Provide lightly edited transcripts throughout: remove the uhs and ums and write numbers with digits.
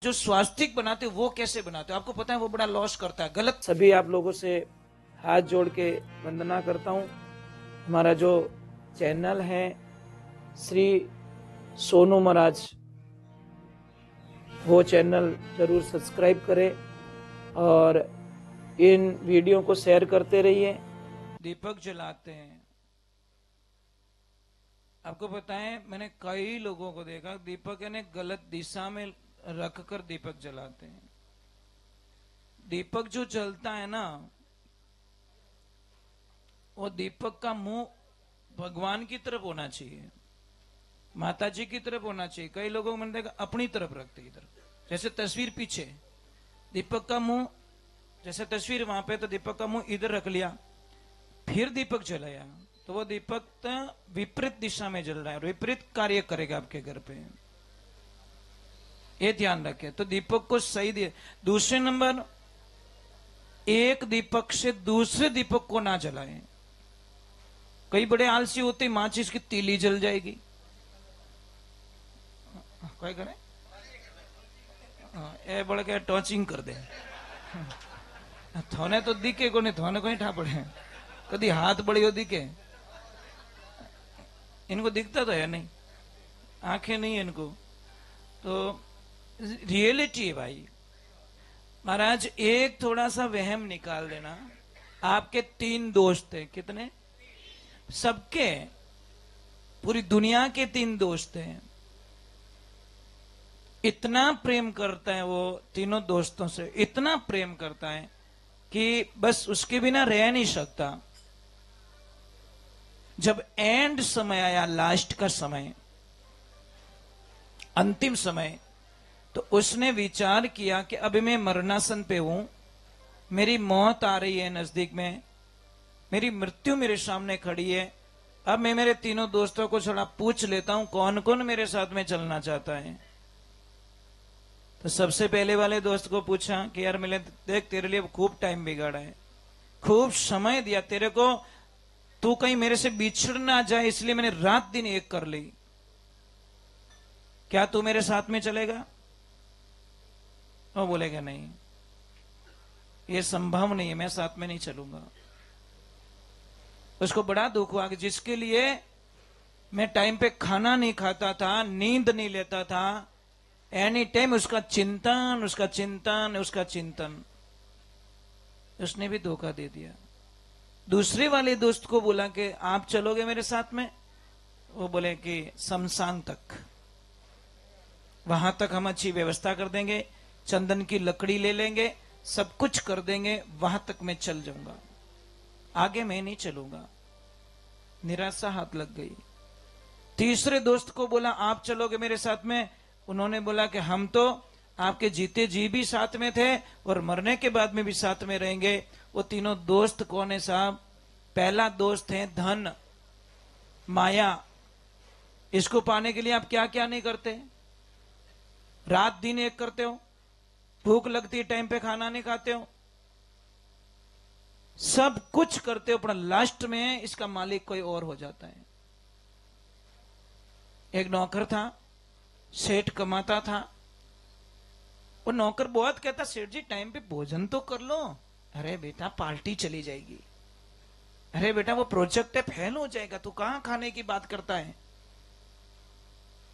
जो स्वास्तिक बनाते हो वो कैसे बनाते हो? आपको पता है वो बड़ा लॉस करता है, गलत। सभी आप लोगों से हाथ जोड़ के वंदना करता हूँ। हमारा जो चैनल है श्री सोनू महाराज, वो चैनल जरूर सब्सक्राइब करें और इन वीडियो को शेयर करते रहिए। दीपक जलाते हैं, आपको पता है मैंने कई लोगों को देखा दीपक यानी गलत दिशा में रख कर दीपक जलाते हैं। दीपक जो जलता है ना, वो दीपक का मुंह भगवान की तरफ होना चाहिए, माता जी की तरफ होना चाहिए। कई लोगों को मैंने देखा अपनी तरफ रखते इधर, जैसे तस्वीर पीछे दीपक का मुंह, जैसे तस्वीर वहां पे तो दीपक का मुंह इधर रख लिया, फिर दीपक जलाया तो वो दीपक विपरीत दिशा में जल रहा है और विपरीत कार्य करेगा आपके घर पे, ये ध्यान रखें। तो दीपक को सही दिए। दूसरे नंबर, एक दीपक से दूसरे दीपक को ना जलाएं। कई बड़े आलसी होते, माचिस की तीली जल जाएगी, क्या करे ए बड़ के टॉचिंग कर दे, थोने तो दिखे को नहीं, थोने को ही ठा पड़े, कभी हाथ बड़ी हो दिखे, इनको दिखता तो है नहीं, आंखें नहीं है इनको। तो रियलिटी है भाई। महाराज एक थोड़ा सा वहम निकाल देना। आपके 3 दोस्त थे, कितने? सबके, पूरी दुनिया के 3 दोस्त हैं। इतना प्रेम करता है वो तीनों दोस्तों से, इतना प्रेम करता है कि बस उसके बिना रह नहीं सकता। जब एंड समय आया, लास्ट का समय, अंतिम समय, तो उसने विचार किया कि अभी मैं मरणासन पे हूं, मेरी मौत आ रही है नजदीक में, मेरी मृत्यु मेरे सामने खड़ी है। अब मैं मेरे तीनों दोस्तों को थोड़ा पूछ लेता हूं कौन कौन मेरे साथ में चलना चाहता है। तो सबसे पहले वाले दोस्त को पूछा कि यार मिले, देख तेरे लिए खूब टाइम बिगाड़ा है, खूब समय दिया तेरे को, तू कहीं मेरे से बिछड़ ना जाए इसलिए मैंने रात दिन एक कर ली, क्या तू मेरे साथ में चलेगा? वो बोलेगा नहीं, ये संभव नहीं है, मैं साथ में नहीं चलूंगा। उसको बड़ा दुख हुआ कि जिसके लिए मैं टाइम पे खाना नहीं खाता था, नींद नहीं लेता था, एनी टाइम उसका चिंतन, उसका चिंतन, उसका चिंतन, उसने भी धोखा दे दिया। दूसरे वाले दोस्त को बोला कि आप चलोगे मेरे साथ में? वो बोले कि शमशान तक, वहां तक हम अच्छी व्यवस्था कर देंगे, चंदन की लकड़ी ले लेंगे, सब कुछ कर देंगे, वहां तक मैं चल जाऊंगा, आगे मैं नहीं चलूंगा। निराशा हाथ लग गई। तीसरे दोस्त को बोला आप चलोगे मेरे साथ में? उन्होंने बोला कि हम तो आपके जीते जी भी साथ में थे और मरने के बाद में भी साथ में रहेंगे। वो तीनों दोस्त कौन है साहब? पहला दोस्त है धन, माया। इसको पाने के लिए आप क्या क्या नहीं करते, रात दिन एक करते हो, भूख लगती है टाइम पे खाना नहीं खाते हो, सब कुछ करते हो, पर लास्ट में इसका मालिक कोई और हो जाता है। एक नौकर था, सेठ कमाता था, वो नौकर बहुत कहता सेठ जी टाइम पे भोजन तो कर लो, अरे बेटा पार्टी चली जाएगी, अरे बेटा वो प्रोजेक्ट है फेल हो जाएगा, तू कहां खाने की बात करता है।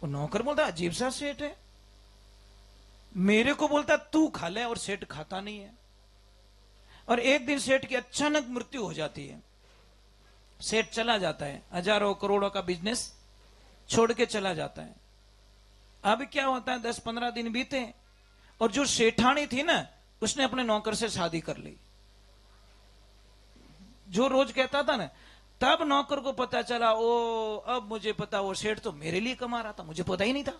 वो नौकर बोलता अजीब सा सेठ है, मेरे को बोलता तू खा ले और सेठ खाता नहीं है। और एक दिन सेठ की अचानक मृत्यु हो जाती है, सेठ चला जाता है, हजारों करोड़ों का बिजनेस छोड़ के चला जाता है। अब क्या होता है, 10-15 दिन बीते और जो सेठानी थी ना, उसने अपने नौकर से शादी कर ली, जो रोज कहता था ना। तब नौकर को पता चला, ओ अब मुझे पता, वो सेठ तो मेरे लिए कमा रहा था, मुझे पता ही नहीं था,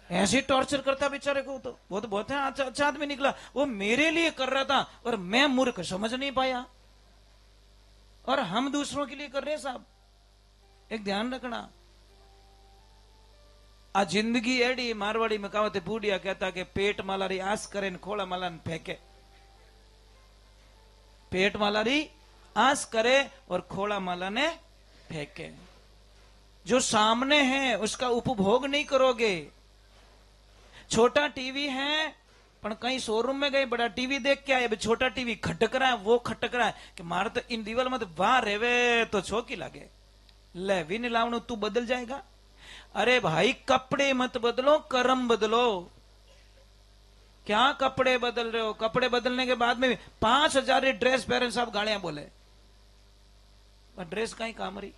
ऐसे टॉर्चर करता बेचारे को, तो वो तो बहुत अच्छा आदमी निकला, वो मेरे लिए कर रहा था और मैं मूर्ख समझ नहीं पाया, और हम दूसरों के लिए कर रहे हैं साहब। एक ध्यान रखना, आ जिंदगी एडी, मारवाड़ी में कहावत है, बूढ़िया कहता कि पेट मालारी आस करे न खोड़ा माला न फेंके, पेट मालारी आस करे और खोड़ा माला ने फेंके। जो सामने है उसका उपभोग नहीं करोगे, छोटा टीवी है, पण कहीं शोरूम में गए बड़ा टीवी देख के आए, अभी छोटा टीवी खटक रहा है, वो खटक रहा है कि मारे तो इन दीवाल में तो वाह रेवे तो छोकी लागे, ले भी नहीं लावणु तू बदल जाएगा। अरे भाई कपड़े मत बदलो, कर्म बदलो। क्या कपड़े बदल रहे हो? कपड़े बदलने के बाद में 5,000 ड्रेस पहने, सब गालियां बोले, पर ड्रेस कहीं काम रही?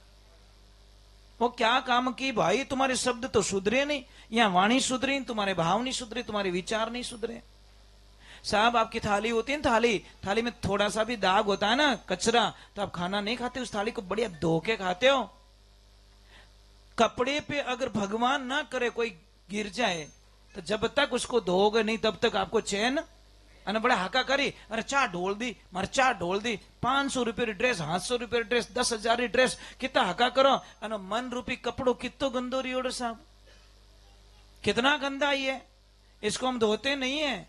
वो क्या काम की भाई? तुम्हारे शब्द तो सुधरे नहीं, या वाणी सुधरी, तुम्हारे भाव नहीं सुधरे, तुम्हारे विचार नहीं सुधरे। साहब आपकी थाली होती है ना, थाली में थोड़ा सा भी दाग होता है ना, कचरा, तो आप खाना नहीं खाते, उस थाली को बढ़िया धो के खाते हो। कपड़े पे अगर भगवान ना करे कोई गिर जाए, तो जब तक उसको धोगे नहीं तब तक आपको चैन। અને बड़ा हाका करी, अरे चा ढोल दी, मारे चा ढोल दी, 500 रुपये ड्रेस, 800 रुपये ड्रेस, 10,000 ड्रेस, कितना हाका करो। અને मन रूपी कपड़ो कितो गंदो रियोड़ साहब, कितना गंदा ही है, इसको हम धोते नहीं है।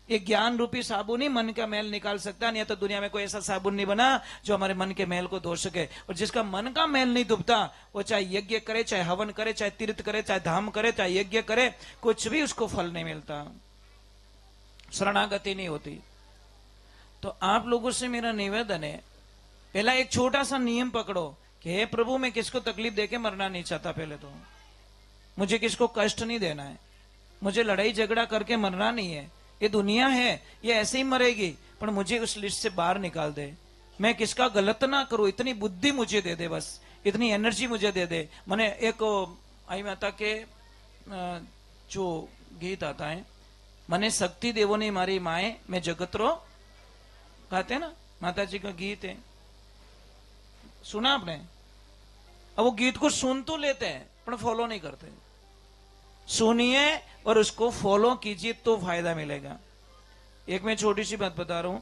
ये ज्ञान रूपी साबुन ही मन का मैल निकाल सकता, नहीं तो दुनिया में कोई ऐसा साबुन नहीं बना जो हमारे मन के मैल को धो सके। और जिसका मन का मैल नहीं धुपता, वो चाहे यज्ञ करे, चाहे हवन करे, चाहे तीर्थ करे, चाहे धाम करे, चाहे यज्ञ करे, कुछ भी उसको फल नहीं मिलता, शरणागति नहीं होती। तो आप लोगों से मेरा निवेदन है, पहला एक छोटा सा नियम पकड़ो कि हे प्रभु, मैं किसको तकलीफ देके मरना नहीं चाहता। पहले तो मुझे किसको कष्ट नहीं देना है, मुझे लड़ाई झगड़ा करके मरना नहीं है। ये दुनिया है, ये ऐसे ही मरेगी, पर मुझे उस लिस्ट से बाहर निकाल दे। मैं किसका गलत ना करूं, इतनी बुद्धि मुझे दे दे, बस इतनी एनर्जी मुझे दे दे। मैंने एक आई माता के जो गीत आता है, मने शक्ति देवो ने मारी माए, मैं जगतरो, कहते हैं ना, माता जी का गीत है, सुना आपने? अब वो गीत को सुन तो लेते हैं पर फॉलो नहीं करते। सुनिए और उसको फॉलो कीजिए तो फायदा मिलेगा। एक मैं छोटी सी बात बता रहा हूं,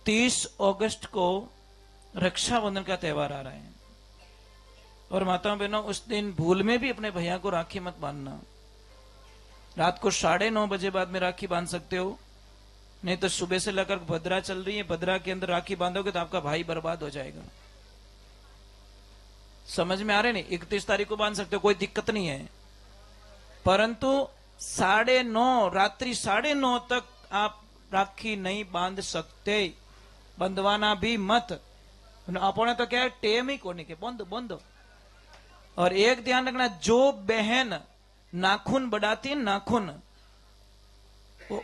30 अगस्त को रक्षाबंधन का त्योहार आ रहा है, और माताओं बहनों, उस दिन भूल में भी अपने भैया को राखी मत बांधना। रात को 9:30 बजे बाद में राखी बांध सकते हो, नहीं तो सुबह से लेकर भद्रा चल रही है, भद्रा के अंदर राखी बांधोगे तो आपका भाई बर्बाद हो जाएगा। समझ में आ रहे नहीं? 31 तारीख को बांध सकते हो, कोई दिक्कत नहीं है, परंतु 9:30 रात्रि 9:30 तक आप राखी नहीं बांध सकते, बंधवाना भी मत। अपने तो क्या है, टेम ही कोनी के बंद बंद। और एक ध्यान रखना, जो बहन नाखून बढ़ाती है, नाखून,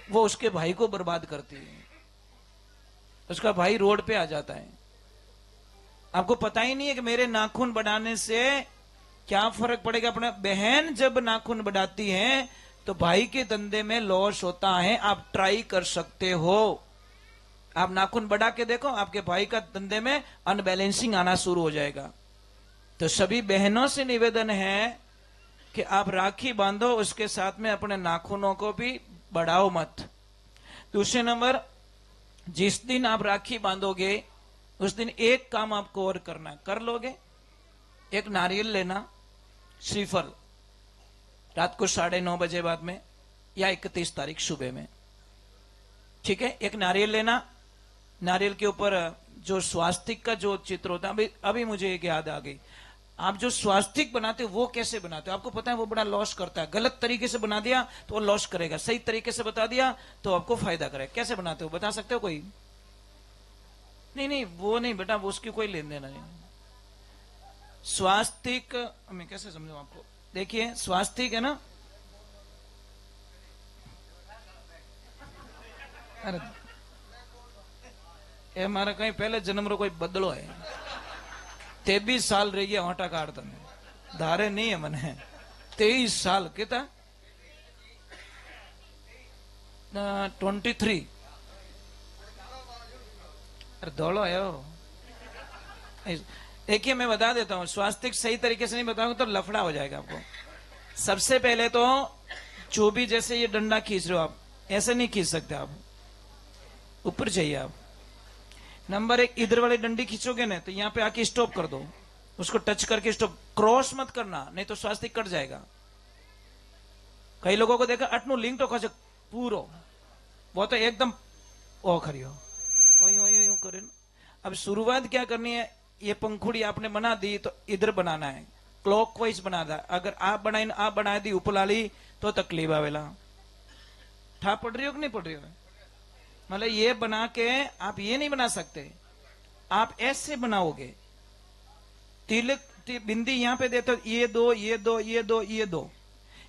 वो उसके भाई को बर्बाद करती है, उसका भाई रोड पे आ जाता है। आपको पता ही नहीं है कि मेरे नाखून बढ़ाने से क्या फर्क पड़ेगा। अपना बहन जब नाखून बढ़ाती है तो भाई के धंधे में लॉस होता है। आप ट्राई कर सकते हो, आप नाखून बढ़ा के देखो, आपके भाई का धंधे में अनबैलेंसिंग आना शुरू हो जाएगा। तो सभी बहनों से निवेदन है कि आप राखी बांधो, उसके साथ में अपने नाखूनों को भी बढ़ाओ मत। दूसरे नंबर, जिस दिन आप राखी बांधोगे उस दिन एक काम आपको और करना, कर लोगे? एक नारियल लेना, श्रीफल, रात को 9:30 बजे बाद में, या 31 तारीख सुबह में, ठीक है? एक नारियल लेना, नारियल के ऊपर जो स्वास्तिक का जो चित्र होता है, अभी मुझे एक याद आ गई। आप जो स्वास्तिक बनाते हो वो कैसे बनाते हो? आपको पता है वो बड़ा लॉस करता है। गलत तरीके से बना दिया तो वो लॉस करेगा, सही तरीके से बता दिया तो आपको फायदा करेगा। कैसे बनाते हो बता सकते हो कोई? नहीं, वो नहीं बेटा, वो उसकी कोई लेन देन नहीं। स्वास्तिक मैं कैसे समझूं आपको? देखिए, स्वास्तिक है ना, अरे ये हमारा कहीं पहले जन्म रो कोई बदलो है। 23 साल रही गया ओटा काट, तने धारे नहीं है मने 23 साल कितना 23। अरे दौड़ो है। देखिए, मैं बता देता हूं, स्वास्तिक सही तरीके से नहीं बताऊंगा तो लफड़ा हो जाएगा आपको। सबसे पहले तो जो भी, जैसे ये डंडा खींच रहे हो आप, ऐसे नहीं खींच सकते आप, ऊपर चाहिए आप। नंबर 1, इधर वाली डंडी खींचोगे ना तो यहां पे आके स्टॉप कर दो, उसको टच करके स्टॉप, क्रॉस मत करना, नहीं तो स्वास्तिक कट जाएगा। कई लोगों को देखा अटनू लिंक तो खच पूरो, वो तो एकदम ओ खरियो यूं करे। अब शुरुआत क्या करनी है, ये पंखुड़ी आपने बना दी तो इधर बनाना है, क्लॉकवाइज बनाना है। अगर आप बना दी ऊपर लाली तो तकलीफ आवेला। ठा पड़ रही हो कि नहीं पड़ रही हो? मतलब ये बना के आप ये नहीं बना सकते, आप ऐसे बनाओगे। तिलक बिंदी यहां पे देते हो, ये दो ये दो ये दो ये दो,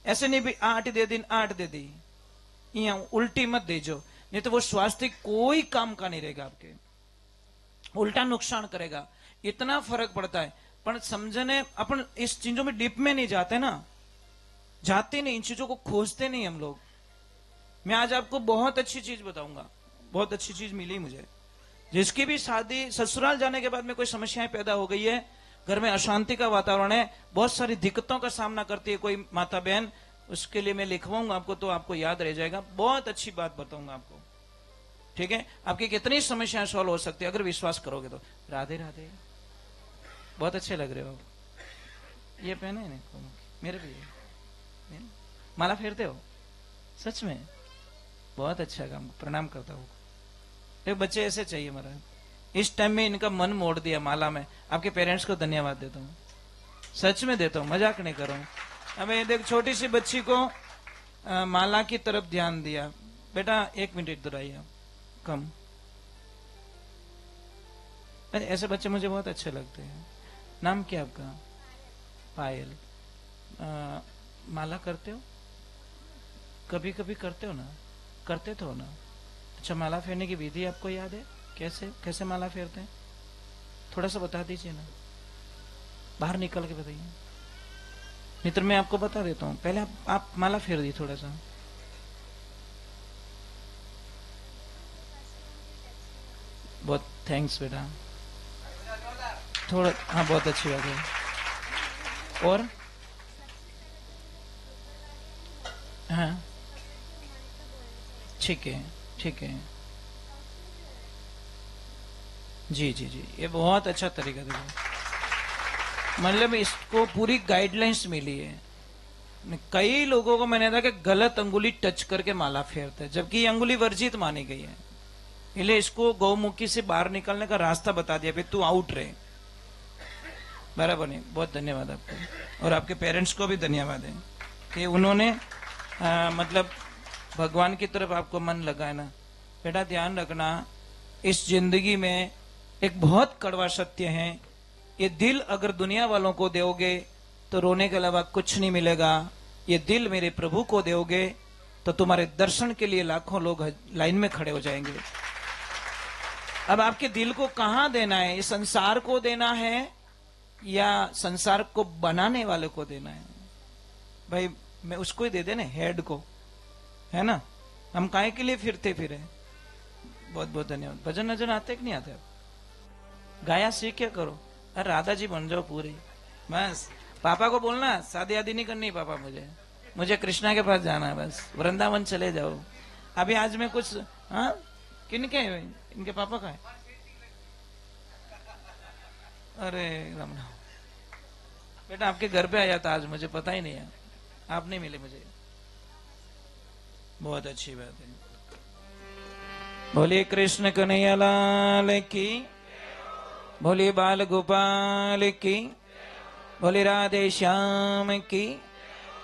ऐसे नहीं भी 8 दे दी 8 दे दी, यहाँ उल्टी मत देजो, नहीं तो वो स्वास्थ्य कोई काम का नहीं रहेगा, आपके उल्टा नुकसान करेगा। इतना फर्क पड़ता है। पर समझने अपन इस चीजों में डीप में नहीं जाते ना, जाते नहीं, इन चीजों को खोजते नहीं हम लोग। मैं आज आपको बहुत अच्छी चीज बताऊंगा, बहुत अच्छी चीज मिली मुझे। जिसकी भी शादी ससुराल जाने के बाद में कोई समस्याएं पैदा हो गई है, घर में अशांति का वातावरण है, बहुत सारी दिक्कतों का सामना करती है कोई माता बहन, उसके लिए मैं लिखवाऊंगा आपको, तो आपको याद रह जाएगा। बहुत अच्छी बात बताऊंगा आपको, ठीक है? आपकी कितनी समस्याएं सॉल्व हो सकती है अगर विश्वास करोगे तो। राधे राधे, बहुत अच्छे लग रहे हो। ये पहने है ना मेरे भी, माला फेरते हो सच में, बहुत अच्छा काम, प्रणाम करता हूँ। बच्चे ऐसे चाहिए महाराज, इस टाइम में इनका मन मोड़ दिया माला में। आपके पेरेंट्स को धन्यवाद देता हूँ, सच में देता हूँ, मजाक नहीं कर रहा हूँ। हमें देख छोटी सी बच्ची को माला की तरफ ध्यान दिया। बेटा 1 मिनट इधर आइए, कम। ऐसे बच्चे मुझे बहुत अच्छे लगते हैं। नाम क्या आपका? पायल। माला करते हो? कभी कभी करते हो ना? करते तो हो ना? अच्छा, माला फेरने की विधि आपको याद है? कैसे कैसे माला फेरते हैं? थोड़ा सा बता दीजिए ना, बाहर निकल के बताइए। मित्र मैं आपको बता देता हूं, पहले आप माला फेर दी थोड़ा सा। बहुत थैंक्स बेटा, थोड़ा, हाँ बहुत अच्छी बात है। और हाँ ठीक है, ठीक है, जी जी जी, ये बहुत अच्छा तरीका था। मतलब इसको पूरी गाइडलाइंस मिली है। कई लोगों को मैंने देखा कि गलत अंगुली टच करके माला फेरते हैं, जबकि ये अंगुली वर्जित मानी गई है। इसलिए इसको गौमुखी से बाहर निकलने का रास्ता बता दिया, भाई तू आउट रहे। बराबर नहीं? बहुत धन्यवाद आपको, और आपके पेरेंट्स को भी धन्यवाद है कि उन्होंने मतलब भगवान की तरफ आपको मन लगाया ना। बेटा ध्यान रखना, इस जिंदगी में एक बहुत कड़वा सत्य है, ये दिल अगर दुनिया वालों को दोगे तो रोने के अलावा कुछ नहीं मिलेगा। ये दिल मेरे प्रभु को दोगे तो तुम्हारे दर्शन के लिए लाखों लोग लाइन में खड़े हो जाएंगे। अब आपके दिल को कहां देना है? ये संसार को देना है या संसार को बनाने वाले को देना है? भाई मैं उसको ही दे देना, हेड को, है ना? हम काहे के लिए फिरते फिरे? बहुत बहुत धन्यवाद। भजन नजन आते कि नहीं आते? गाया सीख क्या करो, अरे राधा जी बन जाओ पूरी, बस। पापा को बोलना शादी आदि नहीं करनी पापा, मुझे कृष्णा के पास जाना है, बस वृंदावन चले जाओ। अभी आज मैं कुछ, हाँ किनके, इनके पापा का है? अरे राम राम, बेटा आपके घर पे आया था आज, मुझे पता ही नहीं है, आप नहीं मिले मुझे। बहुत अच्छी बात है। बोलिए कृष्ण कन्हैया लाल की, बोलिए बाल गोपाल की, बोले राधे श्याम की।